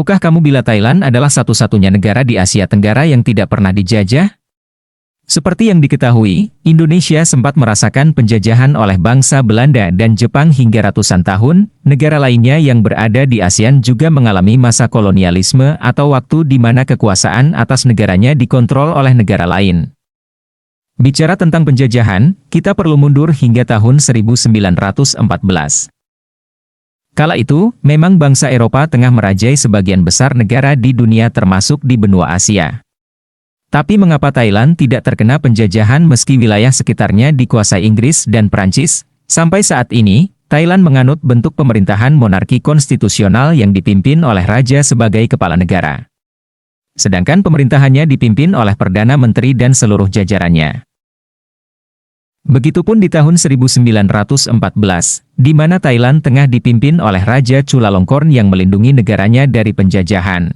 Tahukah kamu bila Thailand adalah satu-satunya negara di Asia Tenggara yang tidak pernah dijajah? Seperti yang diketahui, Indonesia sempat merasakan penjajahan oleh bangsa Belanda dan Jepang hingga ratusan tahun. Negara lainnya yang berada di ASEAN juga mengalami masa kolonialisme atau waktu di mana kekuasaan atas negaranya dikontrol oleh negara lain. Bicara tentang penjajahan, kita perlu mundur hingga tahun 1914. Kala itu, memang bangsa Eropa tengah merajai sebagian besar negara di dunia termasuk di benua Asia. Tapi mengapa Thailand tidak terkena penjajahan meski wilayah sekitarnya dikuasai Inggris dan Prancis? Sampai saat ini, Thailand menganut bentuk pemerintahan monarki konstitusional yang dipimpin oleh raja sebagai kepala negara. Sedangkan pemerintahannya dipimpin oleh Perdana Menteri dan seluruh jajarannya. Begitupun di tahun 1914, di mana Thailand tengah dipimpin oleh Raja Chulalongkorn yang melindungi negaranya dari penjajahan.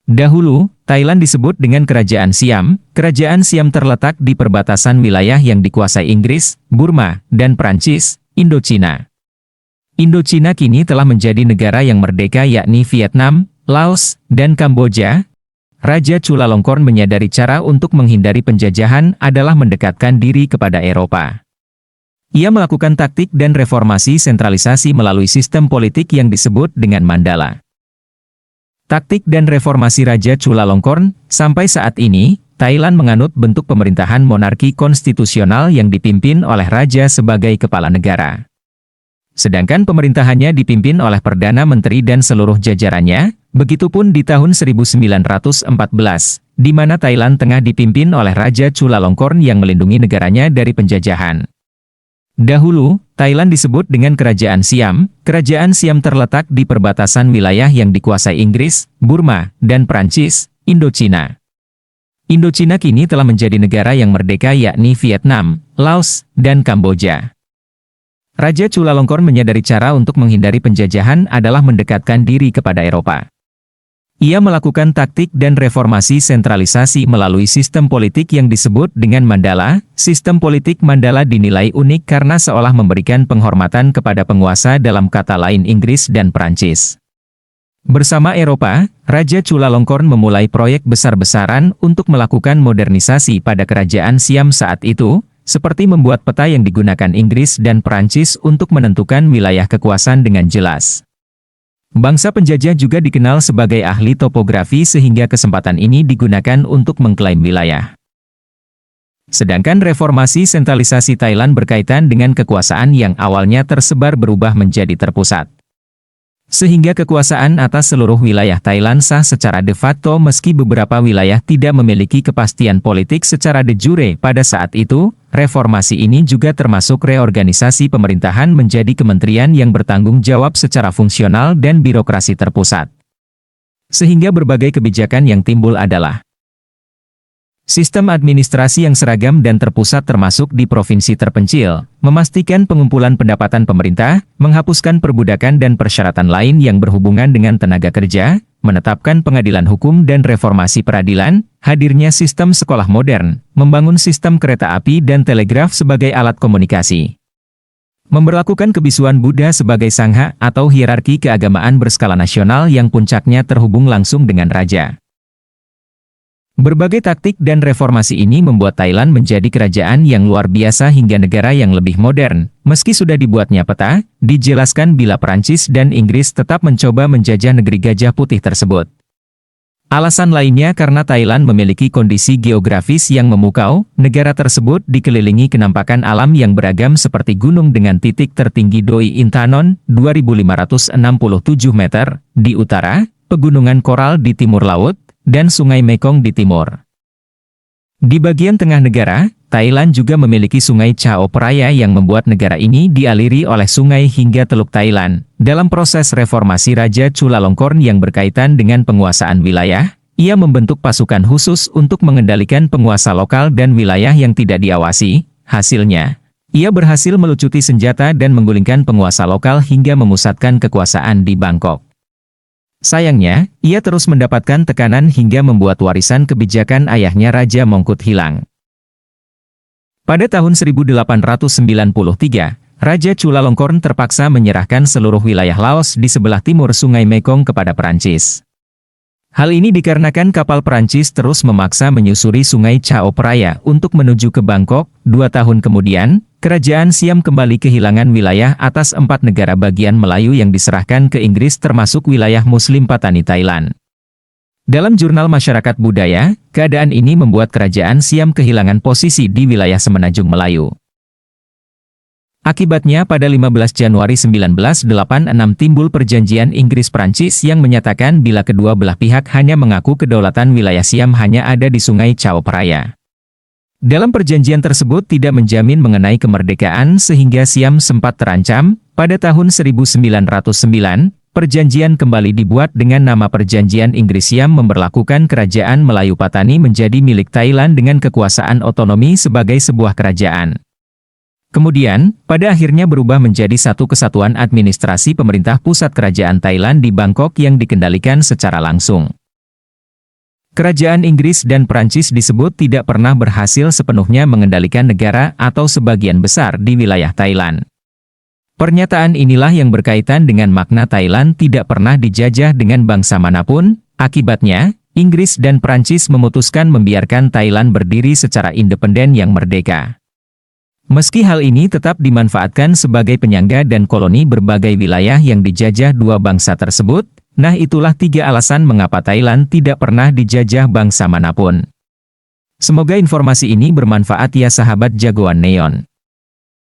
Dahulu, Thailand disebut dengan Kerajaan Siam. Kerajaan Siam terletak di perbatasan wilayah yang dikuasai Inggris, Burma, dan Prancis, Indochina. Indochina kini telah menjadi negara yang merdeka yakni Vietnam, Laos, dan Kamboja. Raja Chulalongkorn menyadari cara untuk menghindari penjajahan adalah mendekatkan diri kepada Eropa. Ia melakukan taktik dan reformasi sentralisasi melalui sistem politik yang disebut dengan Mandala. Taktik dan reformasi Raja Chulalongkorn, sampai saat ini, Thailand menganut bentuk pemerintahan monarki konstitusional yang dipimpin oleh raja sebagai kepala negara. Sedangkan pemerintahannya dipimpin oleh Perdana Menteri dan seluruh jajarannya. Begitupun di tahun 1914, di mana Thailand tengah dipimpin oleh Raja Chulalongkorn yang melindungi negaranya dari penjajahan. Dahulu, Thailand disebut dengan Kerajaan Siam. Kerajaan Siam terletak di perbatasan wilayah yang dikuasai Inggris, Burma, dan Prancis, Indochina. Indochina kini telah menjadi negara yang merdeka yakni Vietnam, Laos, dan Kamboja. Raja Chulalongkorn menyadari cara untuk menghindari penjajahan adalah mendekatkan diri kepada Eropa. Ia melakukan taktik dan reformasi sentralisasi melalui sistem politik yang disebut dengan Mandala. Sistem politik Mandala dinilai unik karena seolah memberikan penghormatan kepada penguasa, dalam kata lain Inggris dan Prancis. Bersama Eropa, Raja Chulalongkorn memulai proyek besar-besaran untuk melakukan modernisasi pada kerajaan Siam saat itu, seperti membuat peta yang digunakan Inggris dan Prancis untuk menentukan wilayah kekuasaan dengan jelas. Bangsa penjajah juga dikenal sebagai ahli topografi sehingga kesempatan ini digunakan untuk mengklaim wilayah. Sedangkan reformasi sentralisasi Thailand berkaitan dengan kekuasaan yang awalnya tersebar berubah menjadi terpusat. Sehingga kekuasaan atas seluruh wilayah Thailand sah secara de facto meski beberapa wilayah tidak memiliki kepastian politik secara de jure pada saat itu. Reformasi ini juga termasuk reorganisasi pemerintahan menjadi kementerian yang bertanggung jawab secara fungsional dan birokrasi terpusat. Sehingga berbagai kebijakan yang timbul adalah sistem administrasi yang seragam dan terpusat termasuk di provinsi terpencil, memastikan pengumpulan pendapatan pemerintah, menghapuskan perbudakan dan persyaratan lain yang berhubungan dengan tenaga kerja, menetapkan pengadilan hukum dan reformasi peradilan, hadirnya sistem sekolah modern, membangun sistem kereta api dan telegraf sebagai alat komunikasi, memberlakukan kebisuan Buddha sebagai sangha atau hierarki keagamaan berskala nasional yang puncaknya terhubung langsung dengan raja. Berbagai taktik dan reformasi ini membuat Thailand menjadi kerajaan yang luar biasa hingga negara yang lebih modern. Meski sudah dibuatnya peta, dijelaskan bila Prancis dan Inggris tetap mencoba menjajah negeri Gajah Putih tersebut. Alasan lainnya karena Thailand memiliki kondisi geografis yang memukau, negara tersebut dikelilingi kenampakan alam yang beragam seperti gunung dengan titik tertinggi Doi Intanon, 2.567 meter, di utara, pegunungan koral di timur laut, dan Sungai Mekong di timur. Di bagian tengah negara, Thailand juga memiliki Sungai Chao Phraya yang membuat negara ini dialiri oleh sungai hingga Teluk Thailand. Dalam proses reformasi Raja Chulalongkorn yang berkaitan dengan penguasaan wilayah, ia membentuk pasukan khusus untuk mengendalikan penguasa lokal dan wilayah yang tidak diawasi. Hasilnya, ia berhasil melucuti senjata dan menggulingkan penguasa lokal hingga memusatkan kekuasaan di Bangkok. Sayangnya, ia terus mendapatkan tekanan hingga membuat warisan kebijakan ayahnya Raja Mongkut hilang. Pada tahun 1893, Raja Chulalongkorn terpaksa menyerahkan seluruh wilayah Laos di sebelah timur Sungai Mekong kepada Prancis. Hal ini dikarenakan kapal Perancis terus memaksa menyusuri Sungai Chao Phraya untuk menuju ke Bangkok. 2 tahun kemudian, Kerajaan Siam kembali kehilangan wilayah atas 4 negara bagian Melayu yang diserahkan ke Inggris termasuk wilayah Muslim Patani Thailand. Dalam jurnal Masyarakat Budaya, keadaan ini membuat Kerajaan Siam kehilangan posisi di wilayah Semenanjung Melayu. Akibatnya pada 15 Januari 1986 timbul perjanjian Inggris-Prancis yang menyatakan bila kedua belah pihak hanya mengaku kedaulatan wilayah Siam hanya ada di Sungai Chao Phraya. Dalam perjanjian tersebut tidak menjamin mengenai kemerdekaan sehingga Siam sempat terancam. Pada tahun 1909, perjanjian kembali dibuat dengan nama Perjanjian Inggris-Siam memberlakukan Kerajaan Melayu Patani menjadi milik Thailand dengan kekuasaan otonomi sebagai sebuah kerajaan. Kemudian, pada akhirnya berubah menjadi satu kesatuan administrasi pemerintah pusat Kerajaan Thailand di Bangkok yang dikendalikan secara langsung. Kerajaan Inggris dan Prancis disebut tidak pernah berhasil sepenuhnya mengendalikan negara atau sebagian besar di wilayah Thailand. Pernyataan inilah yang berkaitan dengan makna Thailand tidak pernah dijajah dengan bangsa manapun. Akibatnya, Inggris dan Prancis memutuskan membiarkan Thailand berdiri secara independen yang merdeka. Meski hal ini tetap dimanfaatkan sebagai penyangga dan koloni berbagai wilayah yang dijajah dua bangsa tersebut, nah itulah 3 alasan mengapa Thailand tidak pernah dijajah bangsa manapun. Semoga informasi ini bermanfaat ya sahabat jagoan Neon.